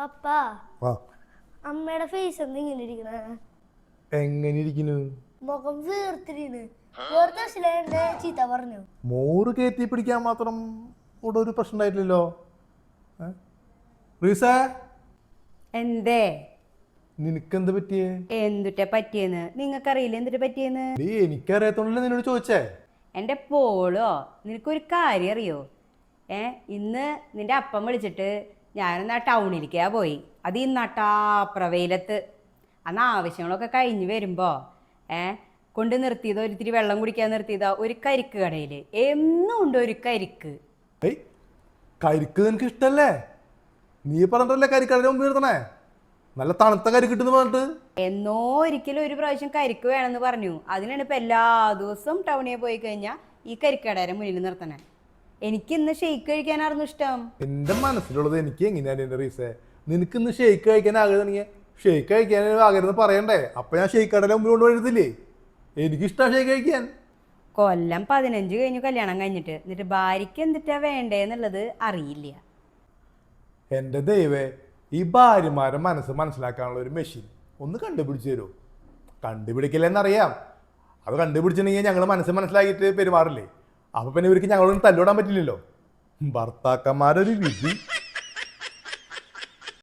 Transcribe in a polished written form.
പപ്പ ആ അമ്മയുടെ ഫേസ് എന്താ ഇങ്ങനെ ഇരിക്കണേ? എങ്ങനെ ഇരിക്കുന്നു? മുഖം വീർത്തിരിക്കണ്. വേർത്ത ചീത്ത പറഞ്ഞു. മോറ് കയറ്റി പിടിക്കാൻ മാത്രം ഇവിടെ ഒരു പ്രശ്നം ഉണ്ടായിട്ടില്ലല്ലോ. റീസ, എന്തേ നിനക്കെന്ത് പറ്റിയേ? എന്തുട്ടാ പറ്റിയെന്ന് നിങ്ങൾക്കറിയില്ല എന്തുട്ടാ പറ്റിയെന്ന്? നീ എനിക്കറിയാത്തോണ്ടല്ലേ നിന്നോട് ചോദിച്ചേ. എൻ്റെ പോളോ, നിനക്കൊരു കാര്യം അറിയോ? ഇന്ന് നിന്റെ അപ്പം വിളിച്ചിട്ട് ഞാനൊന്ന് ആ ടൗണിലേക്കാ പോയി. അത് ഈ നട്ടാപ്രവെയിലത്ത് അന്ന് ആവശ്യങ്ങളൊക്കെ കഴിഞ്ഞ് വരുമ്പോൾ കൊണ്ട് നിർത്തിയതോ ഒരിത്തിരി വെള്ളം കുടിക്കാൻ നിർത്തിയതോ ഒരു കരിക്ക് കടയിൽ. എന്നും ഉണ്ട് ഒരു കരിക്ക്. ഏയ്, കരിക്ക് നിനക്ക് ഇഷ്ടല്ലേ? നീ പറഞ്ഞിട്ടല്ലേ കരിക്കടയുടെ മുമ്പ് നിർത്തണേ? നല്ല തണുത്ത കരി കിട്ടുന്നു പറഞ്ഞിട്ട്. എന്നോ ഒരിക്കലും ഒരു പ്രാവശ്യം കരിക്ക് വേണമെന്ന് പറഞ്ഞു. അതിനാണ് ഇപ്പം എല്ലാ ദിവസവും ടൗണിൽ പോയി കഴിഞ്ഞാൽ ഈ കരിക്കടയുടെ മുന്നിൽ നിർത്തണേ. എനിക്ക് ഇന്ന് ഷെയ്ക്ക് കഴിക്കാനായിരുന്നു ഇഷ്ടം. എന്റെ മനസ്സിലുള്ളത് എനിക്ക് എങ്ങനെയാണ് എന്റെ റീസേ? നിനക്ക് ഇന്ന് ഷെയ്ക്ക് കഴിക്കാൻ ആഗ്രഹം, ഷെയ്ക്ക് കഴിക്കാൻ ആഗ്രഹം പറയണ്ടേ? അപ്പൊ ഞാൻ ഷെയ്ക്ക് കടയുടെ മുമ്പിൽ കൊണ്ടുവരുന്നില്ലേ? എനിക്കിഷ്ടമാണ് ഷെയ്ക്ക് കഴിക്കാൻ. കൊല്ലം 15 കഴിഞ്ഞു കല്യാണം കഴിഞ്ഞിട്ട്. എന്നിട്ട് ഭാര്യയ്ക്ക് എന്തിട്ടാ വേണ്ടേന്നുള്ളത് അറിയില്ല. എൻ്റെ ദൈവേ, ഈ ഭാര്യമാരെ മനസ്സിലാക്കാനുള്ള ഒരു മെഷീൻ ഒന്ന് കണ്ടുപിടിച്ച് തരുമോ? കണ്ടുപിടിക്കില്ലെന്നറിയാം. അത് കണ്ടുപിടിച്ചിട്ടുണ്ടെങ്കിൽ ഞങ്ങൾ മനസ്സിലാക്കിയിട്ട് പെരുമാറില്ലേ? അപ്പൊ പിന്നെ ഇവർക്ക് ഞങ്ങളൊന്നും തല്ലിവിടാൻ പറ്റില്ലല്ലോ. ഭർത്താക്കന്മാരൊരു വിധി.